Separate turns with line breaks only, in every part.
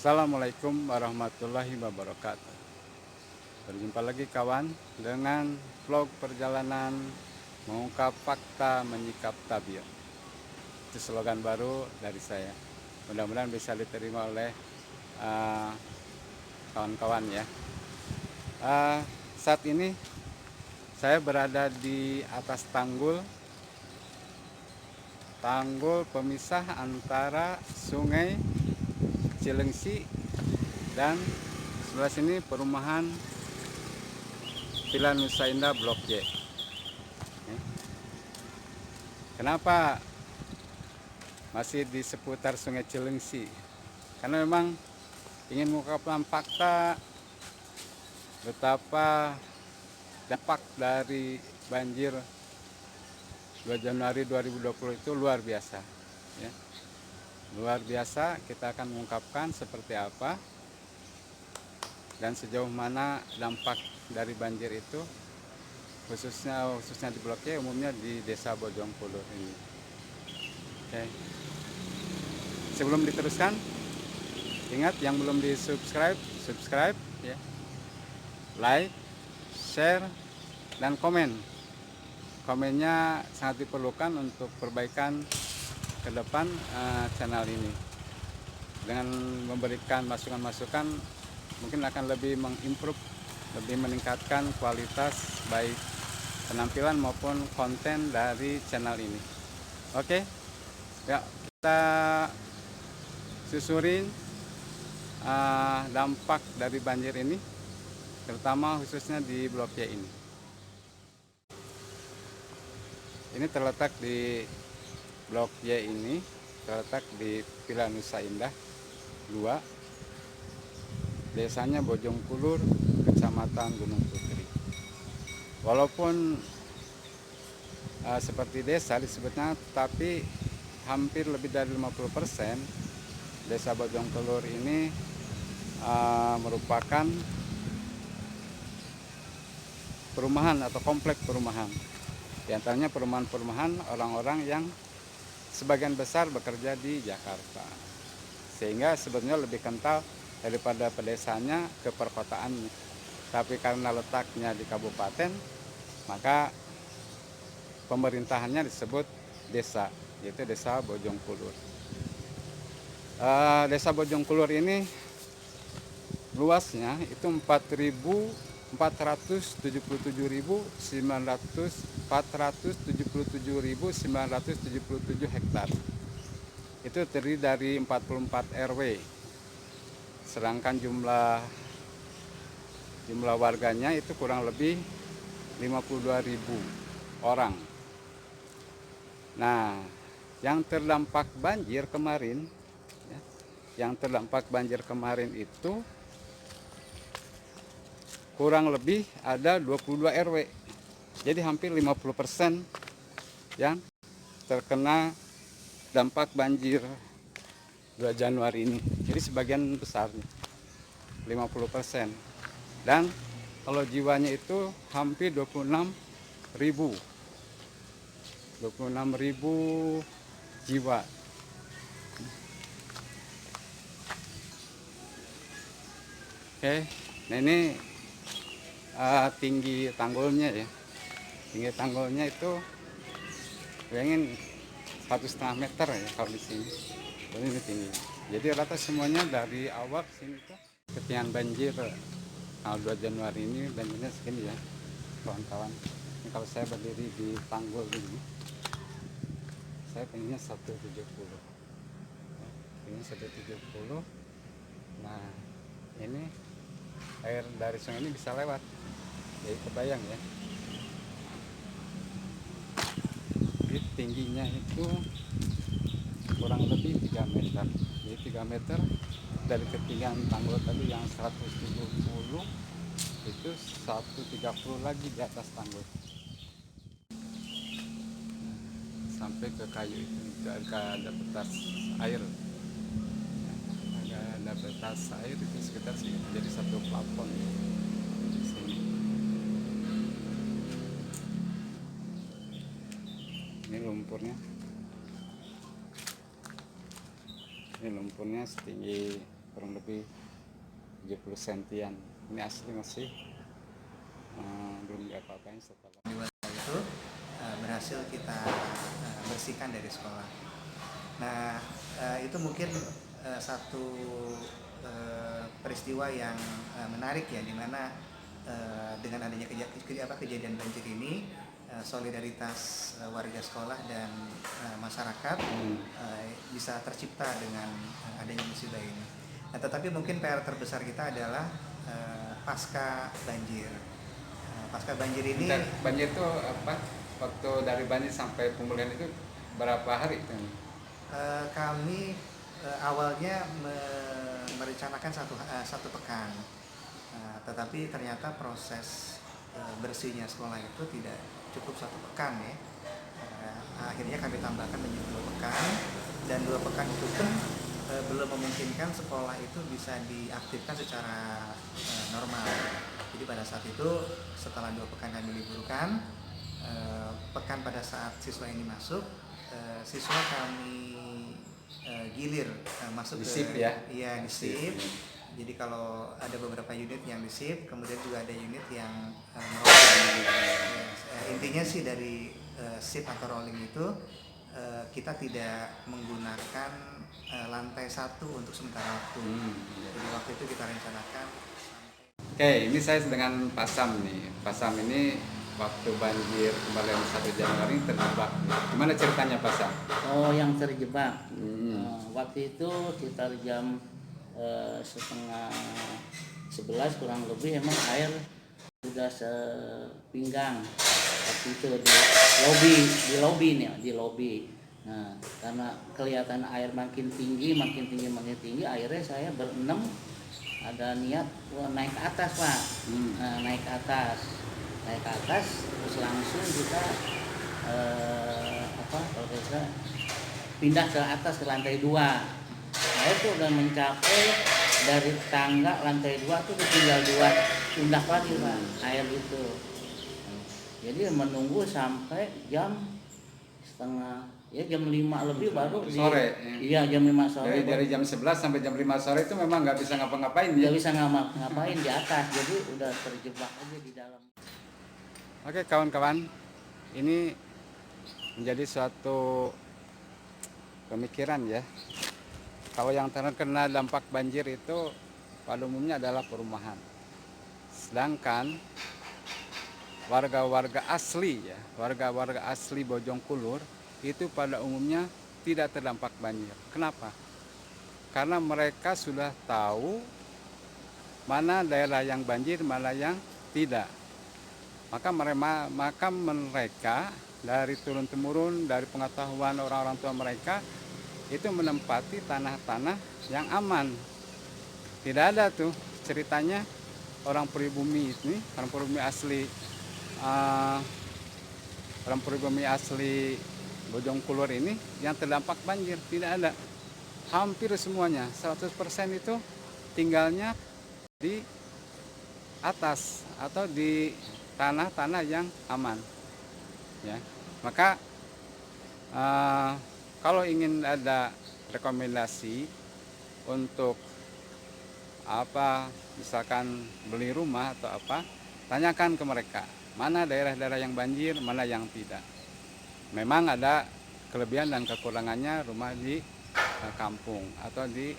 Assalamualaikum warahmatullahi wabarakatuh. Berjumpa lagi kawan dengan vlog perjalanan mengungkap fakta menyikap tabir. Itu slogan baru dari saya. Mudah-mudahan bisa diterima oleh kawan-kawan ya. Saat ini saya berada di atas tanggul pemisah antara Sungai Cilengsi dan sebelah sini perumahan Villa Nusa Indah Blok J. Kenapa masih di seputar Sungai Cilengsi? Karena memang ingin mengungkapkan fakta betapa dampak dari banjir 2 Januari 2020 itu luar biasa ya. Luar biasa, kita akan mengungkapkan seperti apa dan sejauh mana dampak dari banjir itu khususnya di Blok C, umumnya di Desa Bojongkulur ini. Oke. Sebelum diteruskan, ingat yang belum subscribe ya. Like, share, dan komen. Komennya sangat diperlukan untuk perbaikan ke depan channel ini. Dengan memberikan masukan-masukan mungkin akan lebih mengimprove, lebih meningkatkan kualitas baik penampilan maupun konten dari channel ini. Oke, ya kita susurin dampak dari banjir ini, terutama khususnya di Blok Y ini. Ini terletak di Blok Y ini, terletak di Villa Nusa Indah 2, desanya Bojongkulur, Kecamatan Gunung Putri. Walaupun seperti desa disebutnya, tapi hampir lebih dari 50% Desa Bojongkulur ini merupakan perumahan atau kompleks perumahan. Di antaranya perumahan-perumahan orang-orang yang sebagian besar bekerja di Jakarta, sehingga sebetulnya lebih kental daripada pedesanya ke perkotaannya. Tapi karena letaknya di kabupaten, maka pemerintahannya disebut desa, yaitu Desa Bojongkulur. Desa Bojongkulur ini luasnya itu 477.977 hektar. Itu terdiri dari 44 RW. Sedangkan jumlah warganya itu kurang lebih 52.000 orang. Nah, yang terdampak banjir kemarin itu kurang lebih ada 22 RW. Jadi hampir 50% yang terkena dampak banjir 2 Januari ini. Jadi sebagian besar 50%. Dan kalau jiwanya itu hampir 26.000 jiwa. Oke, nah ini tinggi tanggulnya ya. Tinggi tanggulnya itu bayangin 1,5 meter ya kalau di sini. Ini tinggi. Jadi rata semuanya dari awal sini tuh ketinggian banjir tanggal 2 Januari ini banjirnya segini ya, kawan-kawan. Ini kalau saya berdiri di tanggul ini, saya tingginya 170. Ini 170. Nah, ini air dari sungai ini bisa lewat. Jadi kebayang ya. Jadi tingginya itu kurang lebih 3 meter. Jadi 3 meter dari ketinggian tanggul tadi yang 170 itu 130 lagi di atas tanggul. Sampai ke kayu itu ada batas air. Ada batas air itu sekitar jadi satu plafon di sini. Ini lumpurnya setinggi kurang lebih 70 sentian. Ini asli masih belum diapa-apain setelah
itu berhasil kita bersihkan dari sekolah. Nah, itu mungkin satu peristiwa yang menarik ya, dimana dengan adanya kejadian banjir ini, solidaritas warga sekolah dan masyarakat bisa tercipta dengan adanya musibah ini. Nah, tetapi mungkin PR terbesar kita adalah pasca banjir. Pasca banjir ini,
banjir itu apa? Waktu dari banjir sampai pemulihan itu berapa hari itu?
Kami awalnya merencanakan satu pekan, tetapi ternyata proses bersihnya sekolah itu tidak cukup satu pekan ya. Akhirnya kami tambahkan menjadi 2 pekan, dan 2 pekan itu pun belum memungkinkan sekolah itu bisa diaktifkan secara normal. Jadi pada saat itu, setelah 2 pekan kami liburkan, pekan pada saat siswa ini masuk, siswa kami gilir masuk
di shift ya?
Iya, di shift. Jadi kalau ada beberapa unit yang di shift, kemudian juga ada unit yang rolling. Intinya sih dari shift atau rolling itu kita tidak menggunakan lantai 1 untuk sementara waktu. Jadi waktu itu kita rencanakan.
Oke, ini saya dengan Pak Sam nih. Pak Sam ini waktu banjir kemarin 1 Januari terjebak. Gimana ceritanya Pak Sam?
Oh, yang terjebak. Waktu itu sekitar jam 10:30 kurang lebih, emang air sudah sepinggang waktu itu di lobi. Nah, karena kelihatan air makin tinggi, akhirnya saya berenam ada niat naik ke atas, Pak. Naik ke atas terus langsung kita kalau bisa pindah ke atas ke lantai 2. Nah, itu udah mencapai dari tangga lantai 2 tuh tinggal 2 pindah lagi, Pak, air itu. Jadi menunggu sampai jam 5 lebih baru
sore.
Iya, jam 5 sore.
Dari jam 11 sampai jam 5 sore itu memang nggak bisa ngapa-ngapain ya?
Nggak bisa ngapa-ngapain di atas, jadi udah terjebak aja di dalam.
Oke kawan-kawan, ini menjadi suatu pemikiran ya. Kalau yang terkena dampak banjir itu pada umumnya adalah perumahan. Sedangkan warga-warga asli ya, warga-warga asli Bojongkulur itu pada umumnya tidak terdampak banjir. Kenapa? Karena mereka sudah tahu mana daerah yang banjir, mana yang tidak. Maka mereka dari turun-temurun, dari pengetahuan orang-orang tua mereka, itu menempati tanah-tanah yang aman. Tidak ada tuh ceritanya orang pribumi ini, orang pribumi asli Bojongkulur ini yang terdampak banjir. Tidak ada. Hampir semuanya, 100% itu tinggalnya di atas atau di tanah-tanah yang aman. Ya, maka kalau ingin ada rekomendasi untuk misalkan beli rumah atau tanyakan ke mereka mana daerah-daerah yang banjir, mana yang tidak. Memang ada kelebihan dan kekurangannya rumah di kampung atau di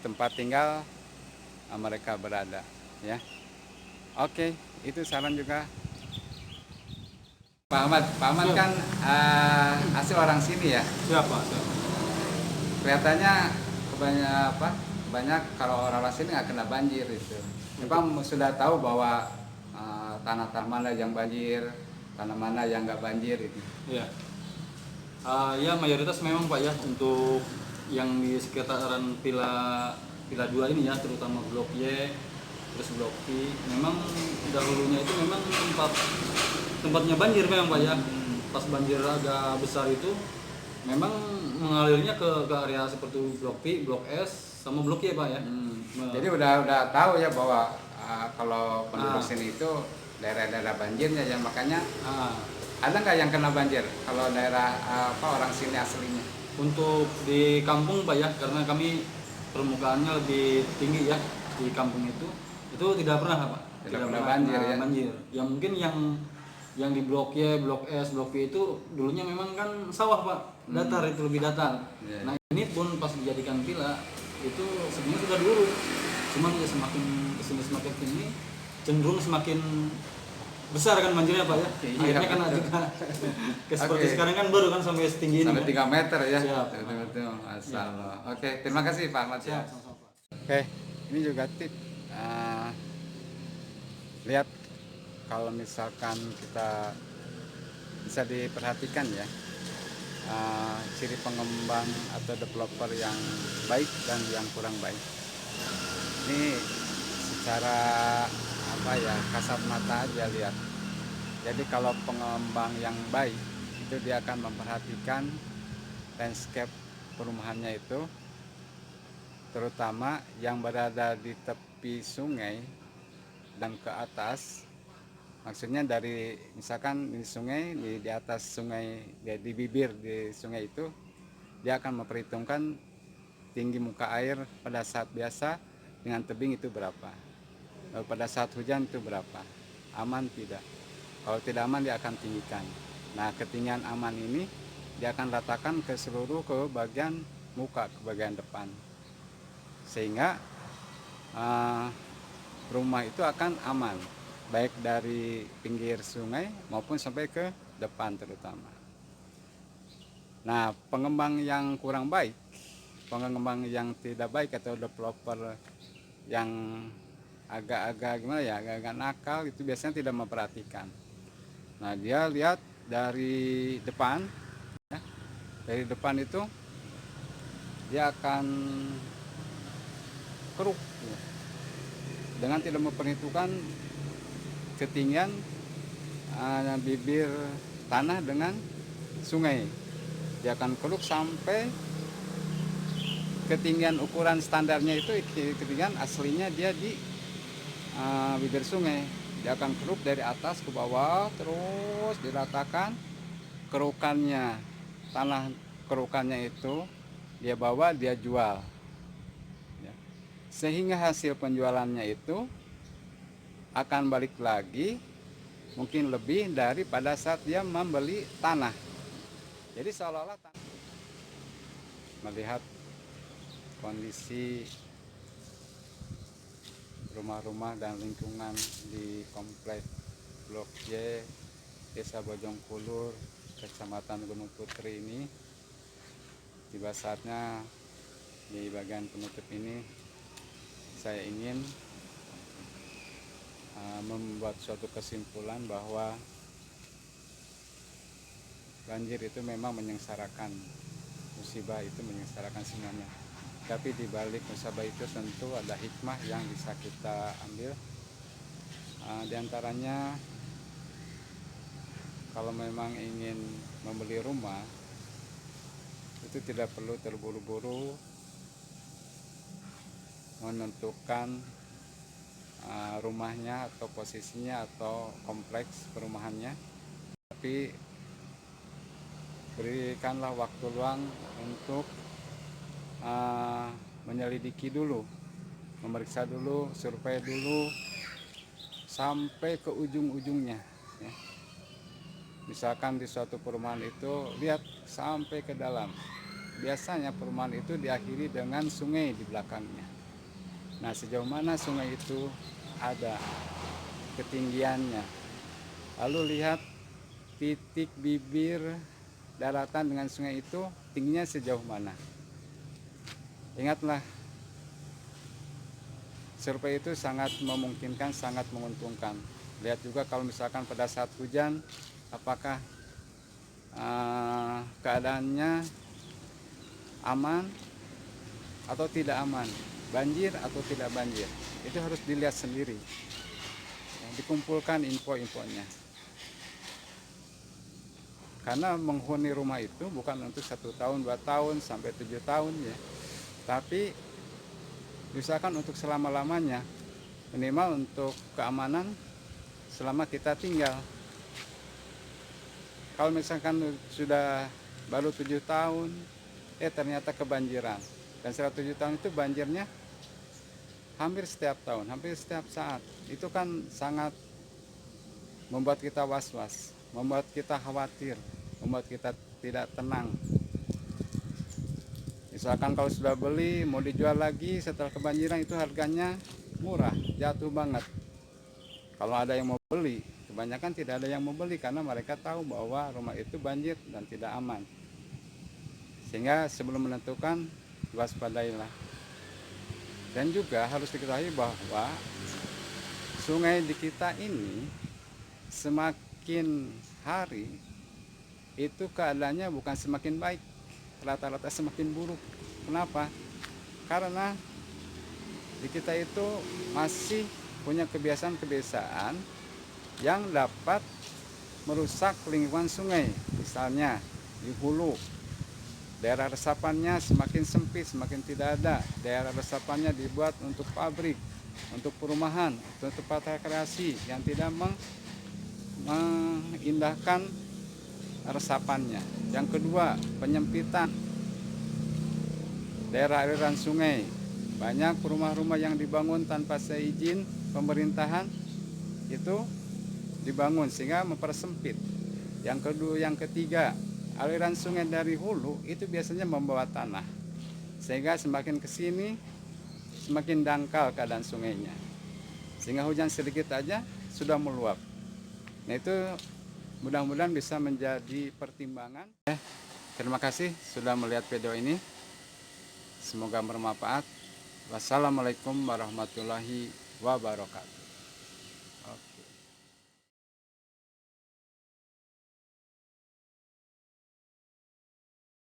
tempat tinggal mereka berada, ya. Oke, itu saran juga. Pak Ahmad kan asli orang sini ya.
Siapa?
Kelihatannya banyak kalau orang sini nggak kena banjir itu. Memang sudah tahu bahwa tanah-tanah mana yang banjir, tanah mana yang nggak banjir itu.
Iya. Ya mayoritas memang Pak ya, untuk yang di sekitaran Villa 2 ini ya, terutama Blok Y, terus Blok I, memang dahulunya itu memang tempatnya banjir memang Pak ya. Pas banjir agak besar itu memang mengalirnya ke area seperti Blok P, Blok S, sama Blok Y Pak ya.
Jadi udah tahu ya bahwa kalau penduduk sini itu daerah-daerah banjirnya ya, makanya ada nggak yang kena banjir kalau daerah orang sini aslinya?
untuk di kampung Pak ya, karena kami permukaannya lebih tinggi ya di kampung itu tidak pernah Pak.
Tidak pernah banjir
kena
ya?
banjir. Yang mungkin yang di Blok Y, Blok S, Blok V itu dulunya memang kan sawah Pak, datar itu lebih datar.
Iya.
Nah ini pun pas dijadikan villa itu sebenarnya sudah dulu, cuman ya semakin kesini cenderung semakin besar kan banjirnya Pak ya.
Iya,
Akhirnya kan
betul.
juga seperti
Oke.
sekarang kan baru kan sampai setinggi ini.
Sampai 3 meter ya?
Siap.
Betul-betul, Masya Allah. Oke, terima kasih Pak Ahmad ya.
Siap, sama-sama, Pak.
Oke, ini juga tip. Lihat kalau misalkan kita bisa diperhatikan ya, ciri pengembang atau developer yang baik dan yang kurang baik. Ini secara apa ya, kasat mata aja lihat. Jadi kalau pengembang yang baik itu dia akan memperhatikan landscape perumahannya itu, terutama yang berada di tepi sungai dan ke atas. Maksudnya dari misalkan di sungai, di atas sungai, di bibir di sungai itu, dia akan memperhitungkan tinggi muka air pada saat biasa dengan tebing itu berapa, lalu pada saat hujan itu berapa, aman tidak. Kalau tidak aman dia akan tinggikan. Nah ketinggian aman ini dia akan ratakan ke seluruh ke bagian muka, ke bagian depan, sehingga rumah itu akan aman, baik dari pinggir sungai maupun sampai ke depan terutama. Nah, pengembang yang kurang baik, pengembang yang tidak baik atau developer yang agak-agak gimana ya, agak-agak nakal itu biasanya tidak memperhatikan. Nah, dia lihat dari depan, ya, dari depan itu dia akan keruk ya, dengan tidak memperhitungkan ketinggian bibir tanah dengan sungai. Dia akan keruk sampai ketinggian ukuran standarnya itu, ketinggian aslinya dia di bibir sungai. Dia akan keruk dari atas ke bawah terus diratakan kerukannya, tanah kerukannya itu dia bawa, dia jual ya. Sehingga hasil penjualannya itu akan balik lagi mungkin lebih daripada saat dia membeli tanah. Jadi seolah-olah melihat kondisi rumah-rumah dan lingkungan di komplek Blok Y, Desa Bojongkulur, Kecamatan Gunung Putri ini, tiba saatnya di bagian penutup ini saya ingin membuat suatu kesimpulan bahwa banjir itu memang menyengsarakan, musibah itu menyengsarakan semuanya. Tapi di balik musibah itu tentu ada hikmah yang bisa kita ambil. Di antaranya kalau memang ingin membeli rumah itu tidak perlu terburu-buru menentukan rumahnya atau posisinya atau kompleks perumahannya, tapi berikanlah waktu luang untuk menyelidiki dulu, memeriksa dulu, survei dulu sampai ke ujung-ujungnya ya. Misalkan di suatu perumahan itu lihat sampai ke dalam, biasanya perumahan itu diakhiri dengan sungai di belakangnya. Nah sejauh mana sungai itu ada, ketinggiannya, lalu lihat titik bibir daratan dengan sungai itu tingginya sejauh mana. Ingatlah, survei itu sangat memungkinkan, sangat menguntungkan. Lihat juga kalau misalkan pada saat hujan, apakah keadaannya aman atau tidak aman, banjir atau tidak banjir. Itu harus dilihat sendiri, dikumpulkan info-infonya. Karena menghuni rumah itu bukan untuk 1 tahun, 2 tahun, sampai 7 tahun ya. Tapi misalkan untuk selama-lamanya, minimal untuk keamanan selama kita tinggal. Kalau misalkan sudah baru 7 tahun, ternyata kebanjiran. Dan 107 tahun itu banjirnya hampir setiap tahun, hampir setiap saat. Itu kan sangat membuat kita was-was, membuat kita khawatir, membuat kita tidak tenang. Misalkan kalau sudah beli mau dijual lagi setelah kebanjiran itu harganya murah, jatuh banget. Kalau ada yang mau beli, kebanyakan tidak ada yang mau beli karena mereka tahu bahwa rumah itu banjir dan tidak aman. Sehingga sebelum menentukan, waspadailah. Dan juga harus diketahui bahwa sungai di kita ini semakin hari itu keadaannya bukan semakin baik, rata-rata semakin buruk. Kenapa? Karena di kita itu masih punya kebiasaan-kebiasaan yang dapat merusak lingkungan sungai. Misalnya di hulu, daerah resapannya semakin sempit, semakin tidak ada. Daerah resapannya dibuat untuk pabrik, untuk perumahan, untuk tempat rekreasi yang tidak mengindahkan resapannya. Yang kedua, penyempitan daerah aliran sungai. Banyak rumah-rumah yang dibangun tanpa seizin pemerintahan itu dibangun sehingga mempersempit. Yang ketiga, aliran sungai dari hulu itu biasanya membawa tanah, sehingga semakin ke sini semakin dangkal keadaan sungainya, sehingga hujan sedikit aja sudah meluap. Nah itu mudah-mudahan bisa menjadi pertimbangan. Terima kasih sudah melihat video ini, semoga bermanfaat. Wassalamualaikum warahmatullahi wabarakatuh.